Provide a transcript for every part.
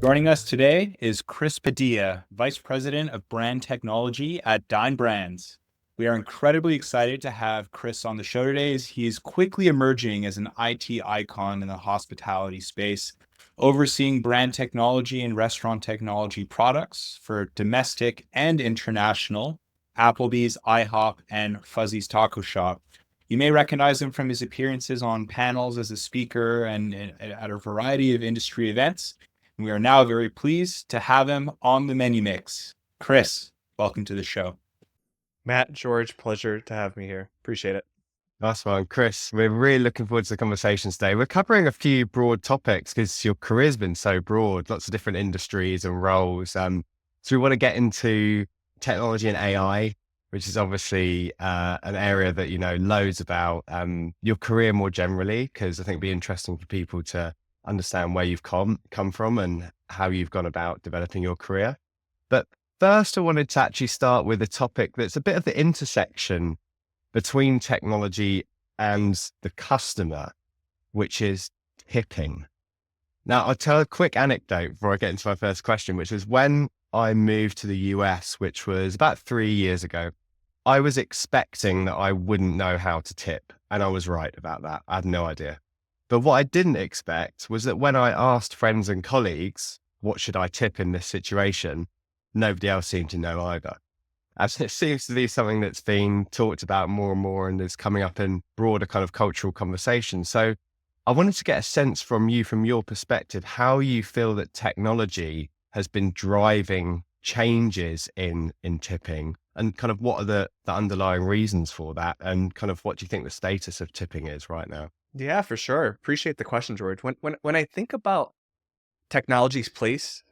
Joining us today is Chris Padilla, Vice President of Brand Technology at Dine Brands. We are incredibly excited to have Chris on the show today as he is quickly emerging as an IT icon in the hospitality space, overseeing brand technology and restaurant technology products for domestic and international, Applebee's, IHOP, and Fuzzy's Taco Shop. You may recognize him from his appearances on panels as a speaker and at a variety of industry events. We are now very pleased to have him on the menu mix. Chris, welcome to the show. Matt, George, pleasure to have me here. Appreciate it. Nice one, Chris. We're really looking forward to the conversation today. We're covering a few broad topics because your career's been so broad, lots of different industries and roles. So we want to get into technology and AI, which is obviously an area that you know loads about. Your career more generally, because I think it'd be interesting for people to understand where you've come from and how you've gone about developing your career. But first, I wanted to actually start with a topic that's a bit of the intersection between technology and the customer, which is tipping. Now, I'll tell a quick anecdote before I get into my first question, which was when I moved to the US, which was about 3 years ago, I was expecting that I wouldn't know how to tip. And I was right about that. I had no idea. But what I didn't expect was that when I asked friends and colleagues, what should I tip in this situation? Nobody else seemed to know either. As it seems to be something that's been talked about more and more and is coming up in broader kind of cultural conversation. So I wanted to get a sense from you, from your perspective, how you feel that technology has been driving changes in tipping and kind of what are the underlying reasons for that and kind of what do you think the status of tipping is right now? Yeah, for sure. Appreciate the question, George. When I think about technology's place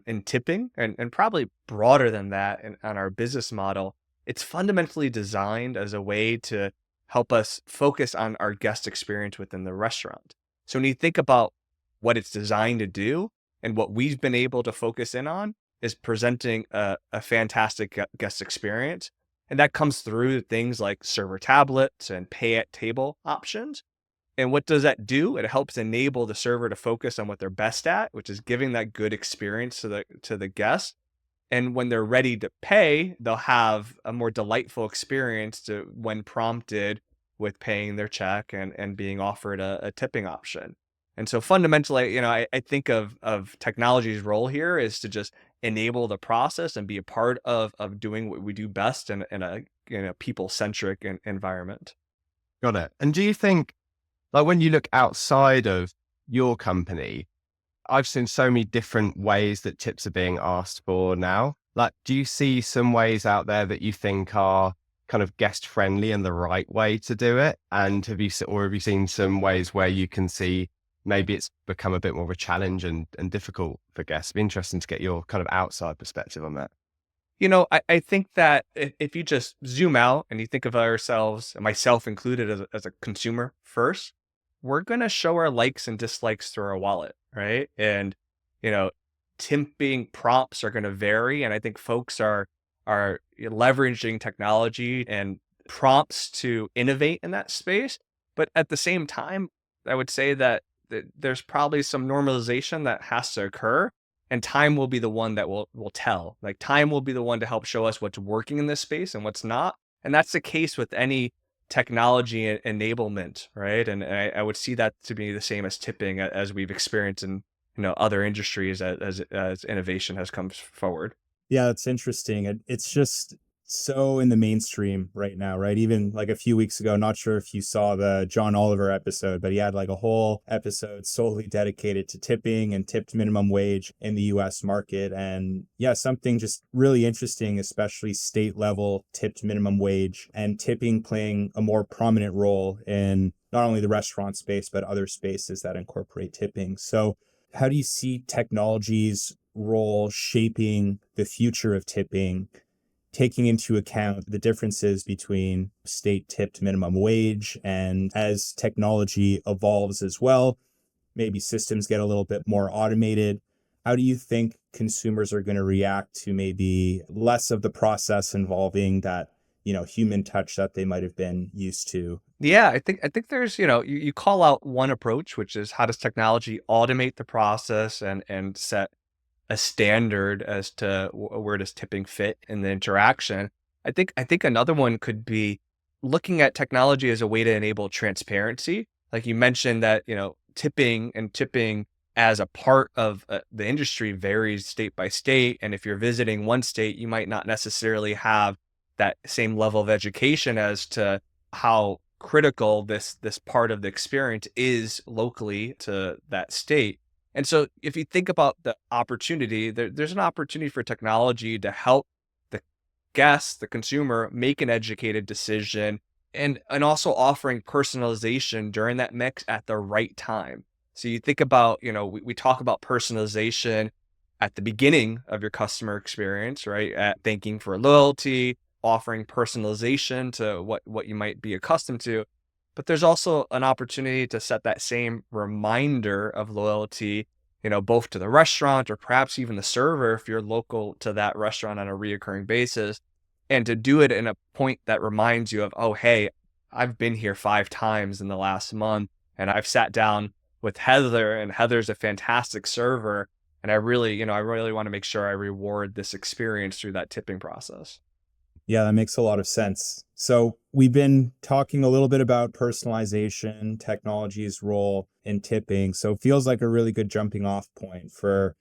in tipping and probably broader than that on our business model, it's fundamentally designed as a way to help us focus on our guest experience within the restaurant. So when you think about what it's designed to do and what we've been able to focus in on is presenting a fantastic guest experience. And that comes through things like server tablets and pay at table options. And what does that do? It helps enable the server to focus on what they're best at, which is giving that good experience to the guest. And when they're ready to pay, they'll have a more delightful experience to when prompted with paying their check and being offered a tipping option. And so fundamentally, I think of technology's role here is to just enable the process and be a part of doing what we do best in a people-centric environment. Got it. And do you think, like when you look outside of your company, I've seen so many different ways that tips are being asked for now. Like, do you see some ways out there that you think are kind of guest friendly and the right way to do it? And have you seen some ways where you can see maybe it's become a bit more of a challenge and difficult for guests? It'd be interesting to get your kind of outside perspective on that. I think that if you just zoom out and you think of ourselves, and myself included, as a consumer first, we're going to show our likes and dislikes through our wallet, right? And, you know, tipping prompts are going to vary. And I think folks are leveraging technology and prompts to innovate in that space. But at the same time, I would say that there's probably some normalization that has to occur. And time will be the one that will tell. Like time will be the one to help show us what's working in this space and what's not. And that's the case with any technology enablement, right? And I would see that to be the same as tipping as we've experienced in other industries as innovation has come forward. Yeah, it's interesting. It's just so in the mainstream right now, right? Even like a few weeks ago, not sure if you saw the John Oliver episode, but he had like a whole episode solely dedicated to tipping and tipped minimum wage in the US market. And yeah, something just really interesting, especially state level tipped minimum wage and tipping playing a more prominent role in not only the restaurant space, but other spaces that incorporate tipping. So how do you see technology's role shaping the future of tipping, taking into account the differences between state tipped minimum wage and as technology evolves as well, maybe systems get a little bit more automated? How do you think consumers are going to react to maybe less of the process involving that, human touch that they might have been used to? Yeah, I think there's, you call out one approach, which is how does technology automate the process and set a standard as to where does tipping fit in the interaction. I think another one could be looking at technology as a way to enable transparency. Like you mentioned that, tipping as a part of the industry varies state by state. And if you're visiting one state, you might not necessarily have that same level of education as to how critical this part of the experience is locally to that state. And so if you think about the opportunity, there's an opportunity for technology to help the guest, the consumer, make an educated decision, and also offering personalization during that mix at the right time. So you think about, we talk about personalization at the beginning of your customer experience, right? At thanking for loyalty, offering personalization to what you might be accustomed to. But there's also an opportunity to set that same reminder of loyalty, both to the restaurant or perhaps even the server if you're local to that restaurant on a reoccurring basis. And to do it in a point that reminds you of, oh, hey, I've been here 5 times in the last month and I've sat down with Heather, and Heather's a fantastic server. And I really want to make sure I reward this experience through that tipping process. Yeah, that makes a lot of sense. So we've been talking a little bit about personalization, technology's role in tipping. So it feels like a really good jumping off point for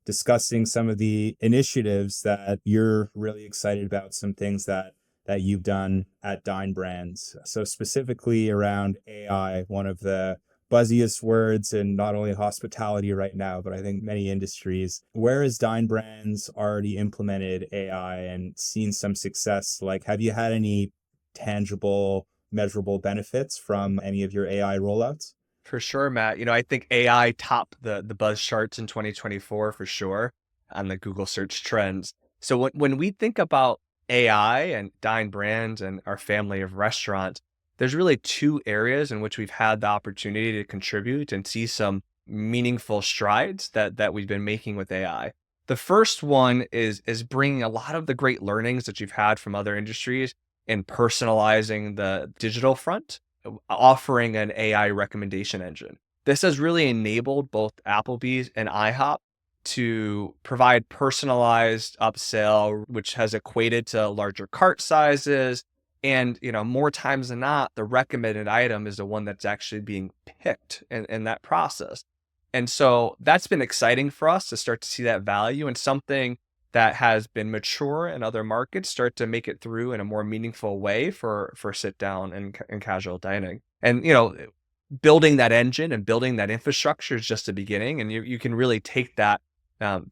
discussing some of the initiatives that you're really excited about, some things that you've done at Dine Brands. So specifically around AI, one of the buzziest words in not only hospitality right now, but I think many industries. Where has Dine Brands already implemented AI and seen some success? Like, have you had any tangible, measurable benefits from any of your AI rollouts? For sure, Matt. I think AI topped the buzz charts in 2024 for sure on the Google search trends. So when we think about AI and Dine Brands and our family of restaurants, there's really two areas in which we've had the opportunity to contribute and see some meaningful strides that we've been making with AI. The first one is bringing a lot of the great learnings that you've had from other industries and personalizing the digital front, offering an AI recommendation engine. This has really enabled both Applebee's and IHOP to provide personalized upsell, which has equated to larger cart sizes. And, more times than not, the recommended item is the one that's actually being picked in that process. And so that's been exciting for us to start to see that value, and something that has been mature in other markets start to make it through in a more meaningful way for sit down and casual dining. And, building that engine and building that infrastructure is just the beginning, and you can really take that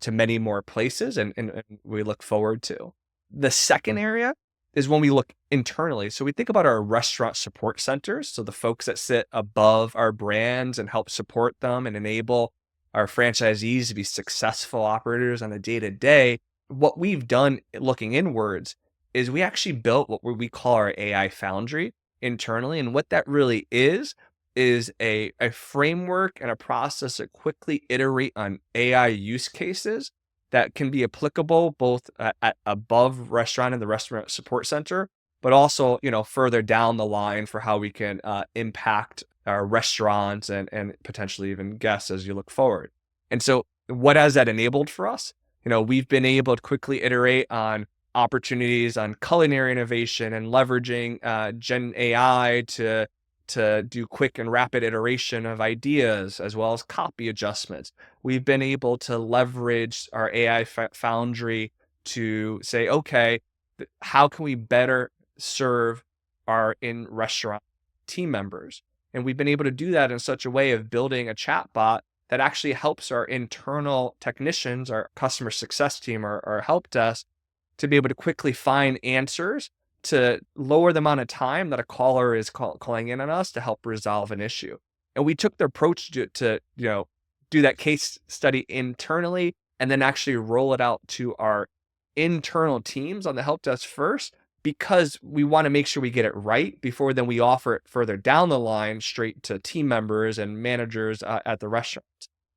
to many more places, and we look forward to. The second area is when we look internally. So we think about our restaurant support centers. So the folks that sit above our brands and help support them and enable our franchisees to be successful operators on a day-to-day. What we've done looking inwards is we actually built what we call our AI Foundry internally. And what that really is a framework and a process to quickly iterate on AI use cases that can be applicable both at above restaurant and the restaurant support center, but also, further down the line for how we can impact our restaurants and potentially even guests as you look forward. And so what has that enabled for us? We've been able to quickly iterate on opportunities on culinary innovation and leveraging Gen AI to do quick and rapid iteration of ideas as well as copy adjustments. We've been able to leverage our AI Foundry to say, okay, how can we better serve our in-restaurant team members? And we've been able to do that in such a way of building a chatbot that actually helps our internal technicians, our customer success team, our help desk, to be able to quickly find answers to lower the amount of time that a caller is calling in on us to help resolve an issue. And we took the approach to do that case study internally and then actually roll it out to our internal teams on the help desk first, because we want to make sure we get it right before then we offer it further down the line straight to team members and managers at the restaurant.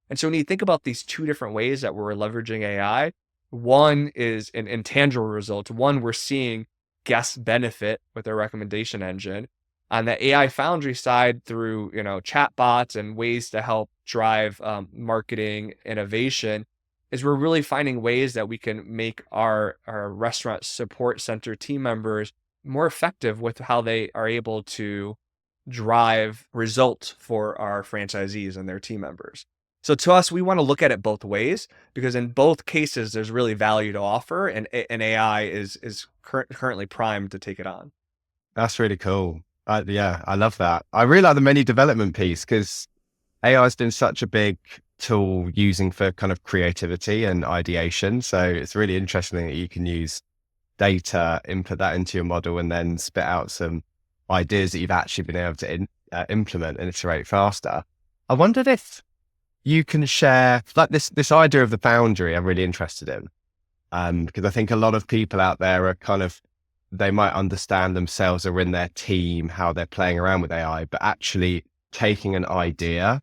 And so when you think about these two different ways that we're leveraging AI, one is an intangible result. One, we're seeing guests benefit with our recommendation engine. On the AI Foundry side, through chatbots and ways to help drive marketing innovation, is we're really finding ways that we can make our restaurant support center team members more effective with how they are able to drive results for our franchisees and their team members. So to us, we want to look at it both ways, because in both cases, there's really value to offer, and AI is currently primed to take it on. That's really cool. Yeah, I love that. I really like the menu development piece because AI has been such a big tool using for kind of creativity and ideation. So it's really interesting that you can use data, input that into your model, and then spit out some ideas that you've actually been able to implement and iterate faster. I wondered if you can share like this idea of the boundary. I'm really interested in, because I think a lot of people out there are kind of, they might understand themselves or in their team how they're playing around with AI, but actually taking an idea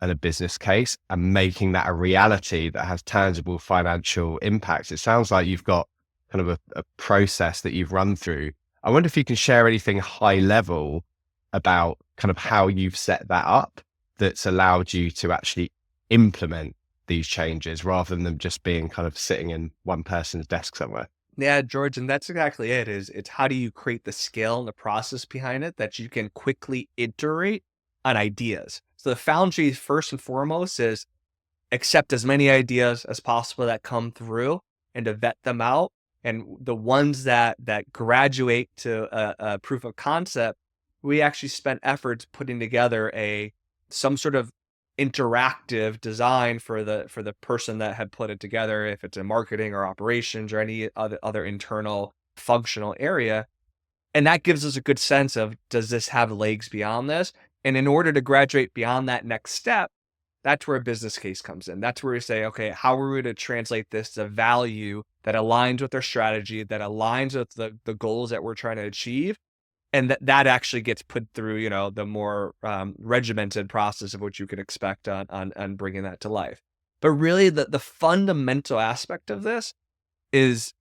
and a business case and making that a reality that has tangible financial impacts. It sounds like you've got kind of a process that you've run through. I wonder if you can share anything high level about kind of how you've set that up that's allowed you to actually implement these changes rather than them just being kind of sitting in one person's desk somewhere. Yeah, George, and that's exactly it. It's how do you create the scale and the process behind it that you can quickly iterate on ideas. So the foundry, first and foremost, is accept as many ideas as possible that come through and to vet them out. And the ones that graduate to a proof of concept, we actually spent efforts putting together some sort of interactive design for the person that had put it together, if it's in marketing or operations or any other internal functional area. And that gives us a good sense of, does this have legs beyond this? And in order to graduate beyond that next step, that's where a business case comes in. That's where we say, okay, how are we to translate this to value that aligns with our strategy, that aligns with the goals that we're trying to achieve? And that actually gets put through, the more regimented process of what you can expect on bringing that to life. But really, the fundamental aspect of this is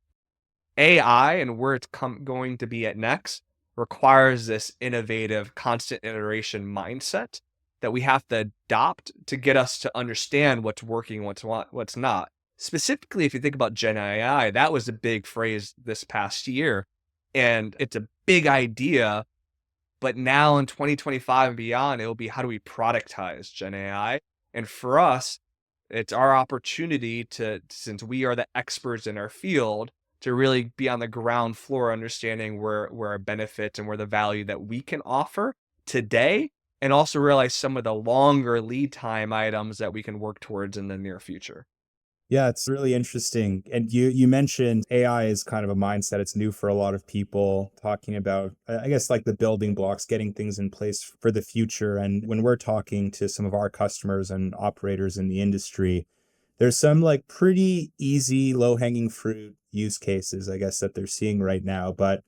AI, and where it's going to be at next requires this innovative, constant iteration mindset that we have to adopt to get us to understand what's working, what's not. Specifically, if you think about Gen AI, that was a big phrase this past year, and it's a big idea. But now in 2025 and beyond, it will be, how do we productize Gen AI? And for us, it's our opportunity to, since we are the experts in our field, to really be on the ground floor, understanding where our benefits and where the value that we can offer today, and also realize some of the longer lead time items that we can work towards in the near future. Yeah, it's really interesting. And you mentioned AI is kind of a mindset. It's new for a lot of people, talking about, I guess, like the building blocks, getting things in place for the future. And when we're talking to some of our customers and operators in the industry, there's some like pretty easy, low-hanging fruit use cases, I guess, that they're seeing right now. But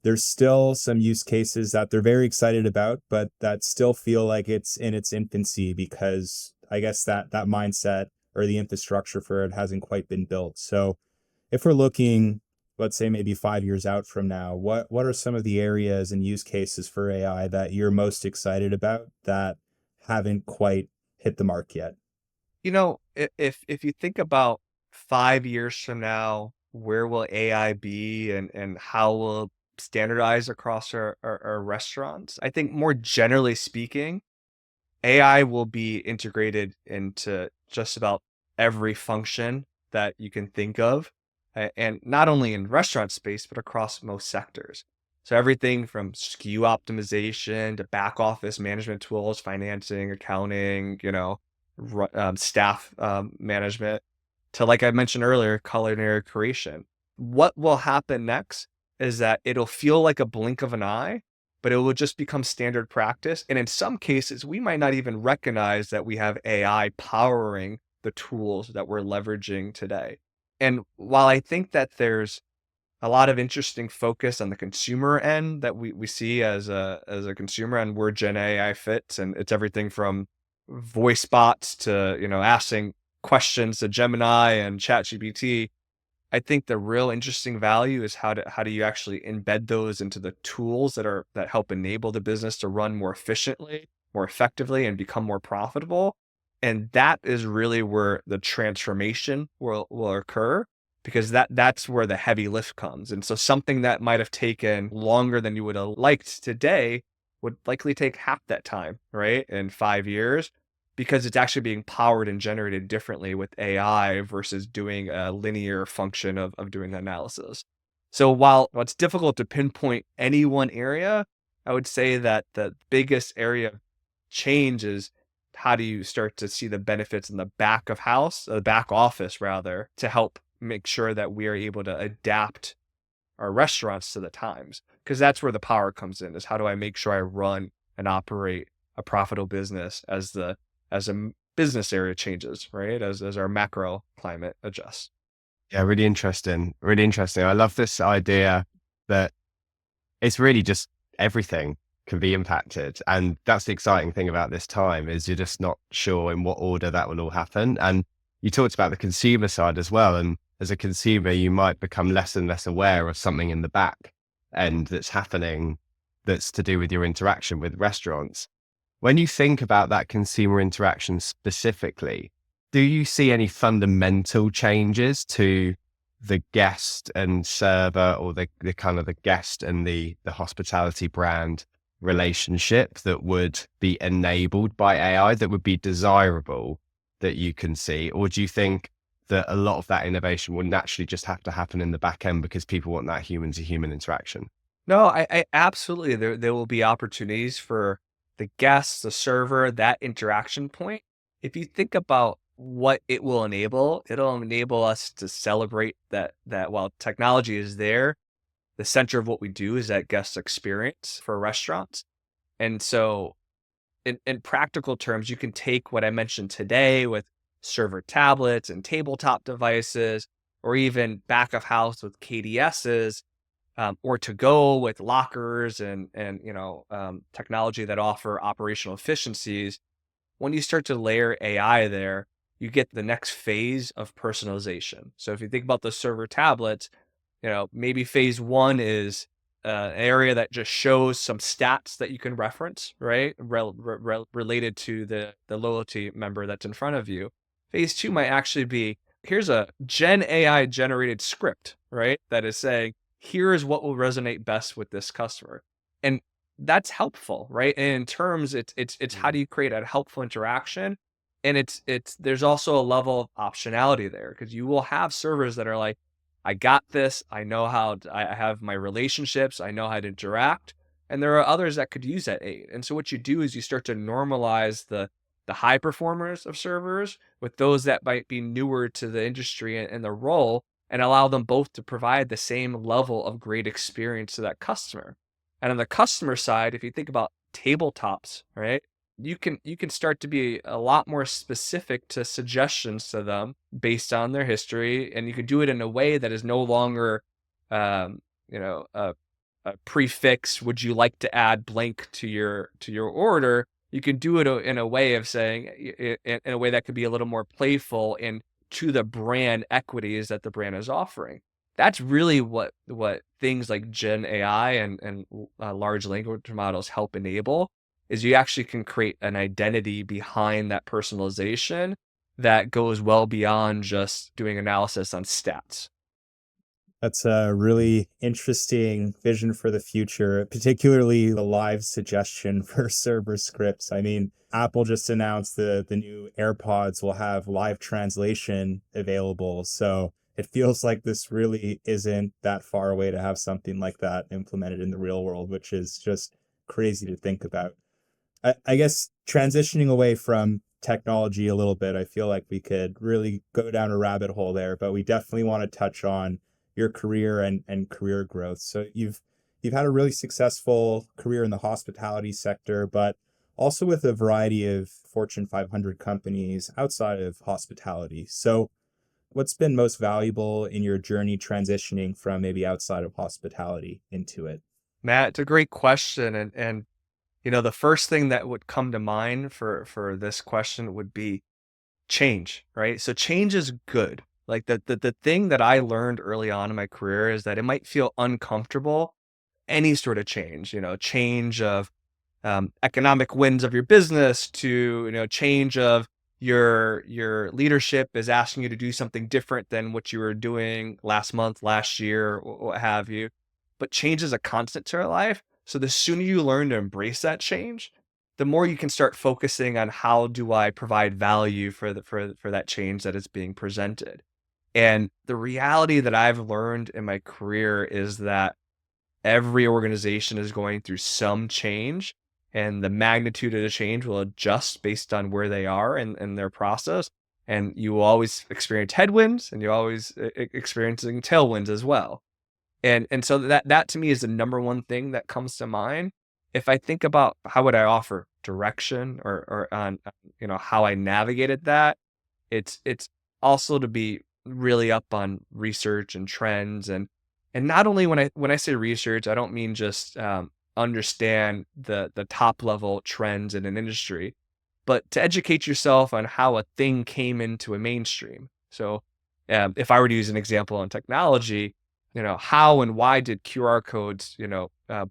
there's still some use cases that they're very excited about, but that still feel like it's in its infancy, because I guess that mindset or the infrastructure for it hasn't quite been built. So if we're looking, let's say maybe 5 years out from now, what are some of the areas and use cases for AI that you're most excited about that haven't quite hit the mark yet? If you think about 5 years from now, where will AI be, and how will it standardize across our restaurants? I think more generally speaking, AI will be integrated into just about every function that you can think of, and not only in restaurant space, but across most sectors. So everything from SKU optimization to back office management tools, financing, accounting, staff management, to, like I mentioned earlier, culinary creation. What will happen next is that it'll feel like a blink of an eye, but it will just become standard practice. And in some cases, we might not even recognize that we have AI powering the tools that we're leveraging today. And while I think that there's a lot of interesting focus on the consumer end that we see as a consumer, and where Gen AI fits, and it's everything from voice bots to, asking questions to Gemini and ChatGPT. I think the real interesting value is how do you actually embed those into the tools that help enable the business to run more efficiently, more effectively, and become more profitable. And that is really where the transformation will occur, because that's where the heavy lift comes. And so something that might have taken longer than you would have liked today would likely take half that time, right? In 5 years, because it's actually being powered and generated differently with AI versus doing a linear function of doing analysis. So while it's difficult to pinpoint any one area, I would say that the biggest area of change is how do you start to see the benefits in the back office rather, to help make sure that we are able to adapt our restaurants to the times? Because that's where the power comes in, is how do I make sure I run and operate a profitable business as a business area changes, right? As our macro climate adjusts. Yeah, really interesting. Really interesting. I love this idea that it's really just everything can be impacted. And that's the exciting thing about this time, is you're just not sure in what order that will all happen. And you talked about the consumer side as well. And as a consumer, you might become less and less aware of something in the back end that's happening that's to do with your interaction with restaurants. When you think about that consumer interaction specifically, do you see any fundamental changes to the guest and server, or the kind of the guest and the hospitality brand relationship, that would be enabled by AI, that would be desirable, that you can see? Or do you think that a lot of that innovation will naturally just have to happen in the back end because people want that human to human interaction? No, I absolutely, there will be opportunities for the guests, the server, that interaction point. If you think about what it will enable, it'll enable us to celebrate that while technology is there, the center of what we do is that guest experience for restaurants. And so in practical terms, you can take what I mentioned today with server tablets and tabletop devices, or even back of house with KDSs, or to go with lockers and technology that offer operational efficiencies. When you start to layer AI there, you get the next phase of personalization. So if you think about the server tablets, maybe phase one is an area that just shows some stats that you can reference, right? Related to the loyalty member that's in front of you. Phase two might actually be, here's a Gen AI generated script, right? That is saying, here is what will resonate best with this customer. And that's helpful, right? And in terms, it's how do you create a helpful interaction? And it's there's also a level of optionality there, because you will have servers that are like, I got this. I know I have my relationships. I know how to interact. And there are others that could use that aid. And so what you do is you start to normalize the high performers of servers with those that might be newer to the industry and the role, and allow them both to provide the same level of great experience to that customer. And on the customer side, if you think about tabletops, right? You can start to be a lot more specific to suggestions to them based on their history, and you can do it in a way that is no longer, um, a prefix. Would you like to add blank to your order? You can do it in a way of saying, in a way that could be a little more playful and to the brand equities that the brand is offering. That's really what things like Gen AI and large language models help enable, is you actually can create an identity behind that personalization that goes well beyond just doing analysis on stats. That's a really interesting vision for the future, particularly the live suggestion for server scripts. I mean, Apple just announced the new AirPods will have live translation available. So it feels like this really isn't that far away to have something like that implemented in the real world, which is just crazy to think about. I guess transitioning away from technology a little bit, I feel like we could really go down a rabbit hole there, but we definitely want to touch on your career and career growth. So you've had a really successful career in the hospitality sector, but also with a variety of Fortune 500 companies outside of hospitality. So what's been most valuable in your journey transitioning from maybe outside of hospitality into it? Matt, it's a great question, and the first thing that would come to mind for this question would be change, right? So change is good. Like the thing that I learned early on in my career is that it might feel uncomfortable, any sort of change, change of economic wins of your business, to change of your leadership is asking you to do something different than what you were doing last month, last year, what have you. But change is a constant to our life. So the sooner you learn to embrace that change, the more you can start focusing on how do I provide value for that change that is being presented. And the reality that I've learned in my career is that every organization is going through some change, and the magnitude of the change will adjust based on where they are in their process. And you will always experience headwinds, and you always experiencing tailwinds as well. And so that to me is the number one thing that comes to mind. If I think about how would I offer direction or on how I navigated that, it's also to be really up on research and trends, and not only when I say research, I don't mean just understand the top level trends in an industry, but to educate yourself on how a thing came into a mainstream. So if I were to use an example on technology, how and why did QR codes,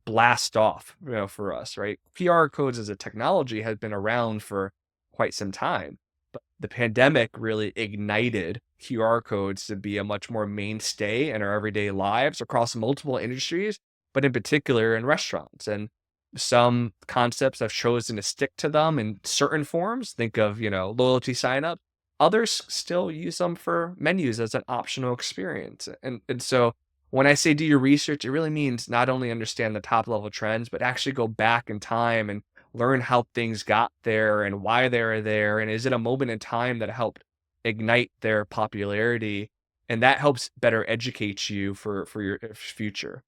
blast off, for us, right? QR codes as a technology has been around for quite some time, but the pandemic really ignited QR codes to be a much more mainstay in our everyday lives across multiple industries, but in particular in restaurants. And some concepts have chosen to stick to them in certain forms. Think of, loyalty sign up. Others still use them for menus as an optional experience. And so when I say do your research, it really means not only understand the top level trends, but actually go back in time and learn how things got there and why they're there. And is it a moment in time that helped ignite their popularity? And that helps better educate you for your future.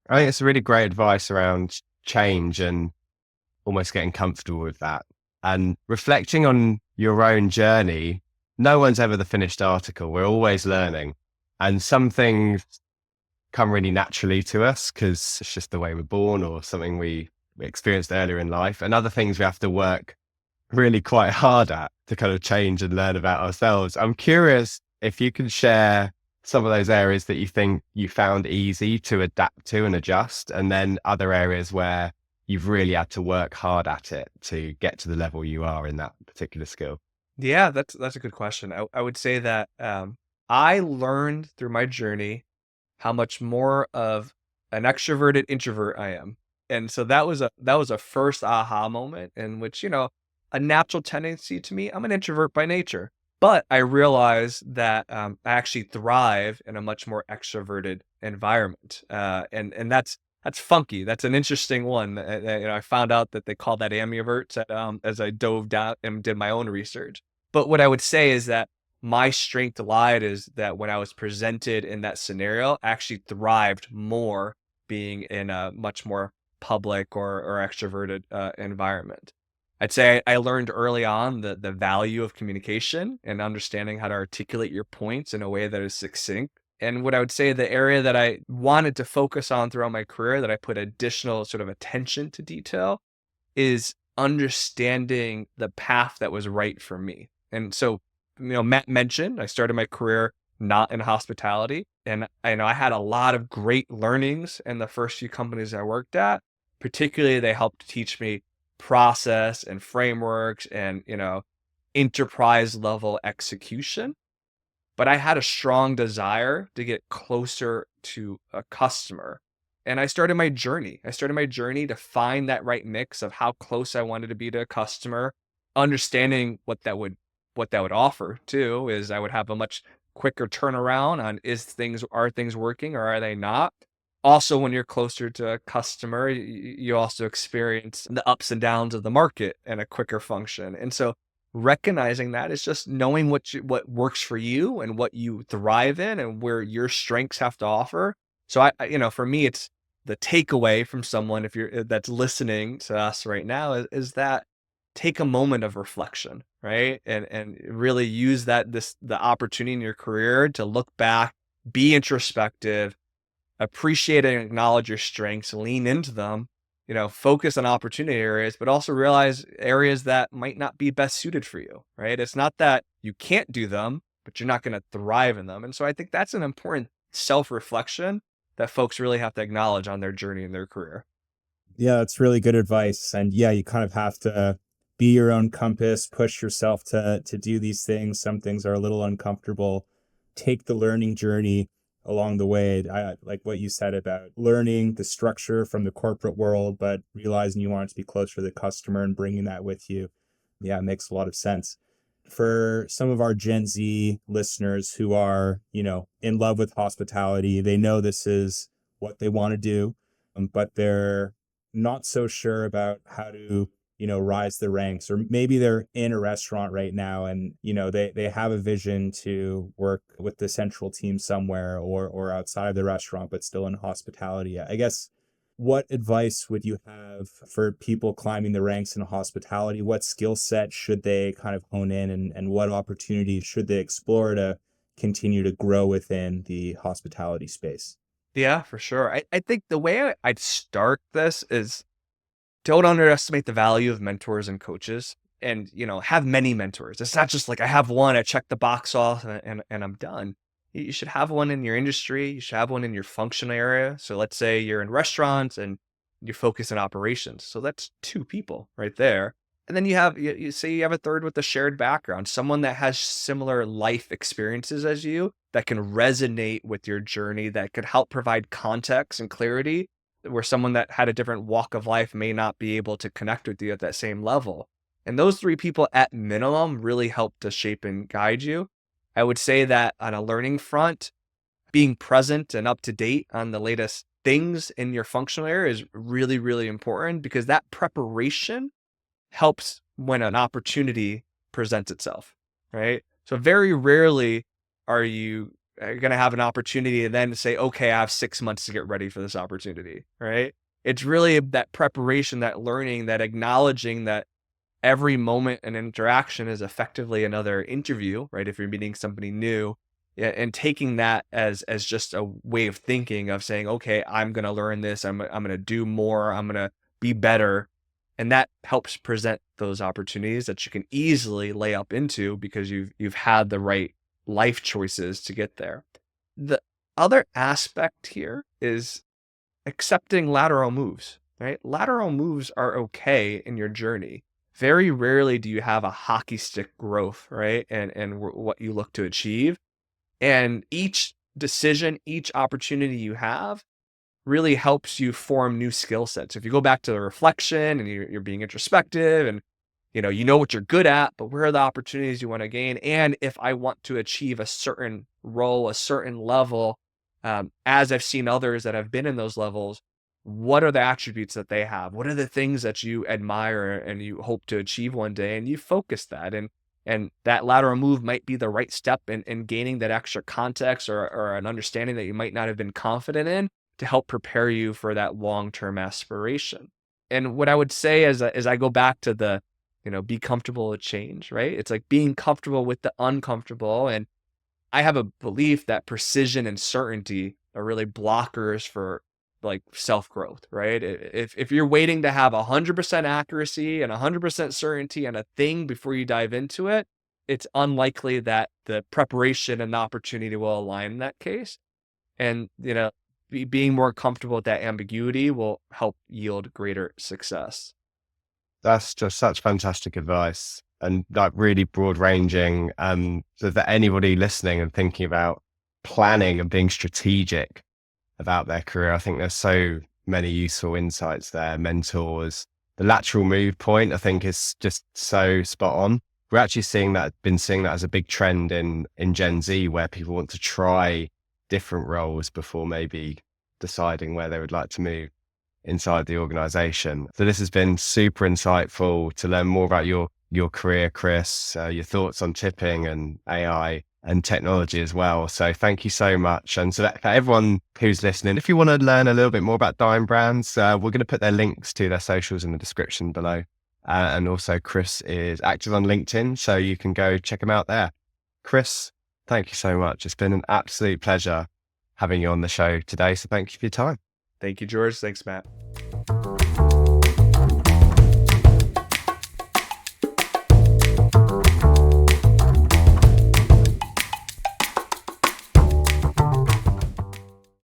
I think it's really great advice around change and almost getting comfortable with that. And reflecting on your own journey, no one's ever the finished article. We're always learning. And some things come really naturally to us because it's just the way we're born or something we experienced earlier in life. And other things we have to work really quite hard at to kind of change and learn about ourselves. I'm curious if you can share some of those areas that you think you found easy to adapt to and adjust, and then other areas where you've really had to work hard at it to get to the level you are in that particular skill. Yeah, that's a good question. I would say that I learned through my journey how much more of an extroverted introvert I am. And so that was a first aha moment in which, a natural tendency to me, I'm an introvert by nature. But I realized that I actually thrive in a much more extroverted environment. And that's funky. That's an interesting one. I found out that they call that ambiverts as I dove down and did my own research. But what I would say is that my strength lied is that when I was presented in that scenario, I actually thrived more being in a much more public or extroverted environment. I'd say I learned early on the value of communication and understanding how to articulate your points in a way that is succinct. And what I would say the area that I wanted to focus on throughout my career that I put additional sort of attention to detail is understanding the path that was right for me. And so, Matt mentioned I started my career not in hospitality, and I know I had a lot of great learnings in the first few companies I worked at. Particularly, they helped teach me process and frameworks and, enterprise level execution. But I had a strong desire to get closer to a customer. And I started my journey. I started my journey to find that right mix of how close I wanted to be to a customer, understanding what that would offer too, is I would have a much quicker turnaround on are things working or are they not? Also, when you're closer to a customer, you also experience the ups and downs of the market and a quicker function. And so recognizing that is just knowing what works for you and what you thrive in and where your strengths have to offer. So for me, it's the takeaway from someone if you're that's listening to us right now is that take a moment of reflection, right? And really use the opportunity in your career to look back, be introspective, appreciate and acknowledge your strengths, lean into them, focus on opportunity areas, but also realize areas that might not be best suited for you, right? It's not that you can't do them, but you're not going to thrive in them. And so I think that's an important self-reflection that folks really have to acknowledge on their journey in their career. Yeah, that's really good advice. And yeah, you kind of have to be your own compass, push yourself to do these things. Some things are a little uncomfortable. Take the learning journey along the way. I like what you said about learning the structure from the corporate world, but realizing you want it to be closer to the customer and bringing that with you. Yeah, it makes a lot of sense. For some of our Gen Z listeners who are, in love with hospitality, they know this is what they want to do, but they're not so sure about how to, rise the ranks, or maybe they're in a restaurant right now and, they have a vision to work with the central team somewhere or outside of the restaurant, but still in hospitality. I guess, what advice would you have for people climbing the ranks in hospitality? What skill set should they kind of hone in, and what opportunities should they explore to continue to grow within the hospitality space? Yeah, for sure. I think the way I'd start this is, don't underestimate the value of mentors and coaches, and, have many mentors. It's not just like I have one, I check the box off and I'm done. You should have one in your industry. You should have one in your function area. So let's say you're in restaurants and you focus on operations. So that's two people right there. And then you say you have a third with a shared background, someone that has similar life experiences as you, that can resonate with your journey, that could help provide context and clarity, where someone that had a different walk of life may not be able to connect with you at that same level. And those three people at minimum really help to shape and guide you. I would say that on a learning front, being present and up to date on the latest things in your functional area is really, really important, because that preparation helps when an opportunity presents itself, right? So very rarely are you going to have an opportunity and then say, okay, I have 6 months to get ready for this opportunity, right? It's really that preparation, that learning, that acknowledging that every moment and interaction is effectively another interview, right? If you're meeting somebody new, yeah, and taking that as just a way of thinking, of saying, okay, I'm going to learn this. I'm going to do more. I'm going to be better. And that helps present those opportunities that you can easily lay up into, because you've had the right life choices to get there. The other aspect here is accepting lateral moves, right? Lateral moves are okay in your journey. Very rarely do you have a hockey stick growth, right? And what you look to achieve. And each decision, each opportunity you have really helps you form new skill sets. If you go back to the reflection and you're being introspective, and you know what you're good at, but where are the opportunities you want to gain? And if I want to achieve a certain role, a certain level, as I've seen others that have been in those levels, what are the attributes that they have? What are the things that you admire and you hope to achieve one day? And you focus that, and that lateral move might be the right step in gaining that extra context or an understanding that you might not have been confident in, to help prepare you for that long-term aspiration. And what I would say as I go back to the, be comfortable with change, right? It's like being comfortable with the uncomfortable. And I have a belief that precision and certainty are really blockers for like self-growth, right? If you're waiting to have 100% accuracy and 100% certainty on a thing before you dive into it, it's unlikely that the preparation and the opportunity will align in that case. And, being more comfortable with that ambiguity will help yield greater success. That's just such fantastic advice, and like really broad ranging. So that anybody listening and thinking about planning and being strategic about their career, I think there's so many useful insights there. Mentors, the lateral move point, I think is just so spot on. We're actually been seeing that as a big trend in Gen Z, where people want to try different roles before maybe deciding where they would like to move inside the organization. So this has been super insightful to learn more about your career, Chris, your thoughts on tipping and AI and technology as well. So thank you so much. And so that, for everyone who's listening, if you want to learn a little bit more about Dine Brands, we're going to put their links to their socials in the description below. And also Chris is active on LinkedIn, so you can go check him out there. Chris, thank you so much. It's been an absolute pleasure having you on the show today. So thank you for your time. Thank you, George. Thanks, Matt.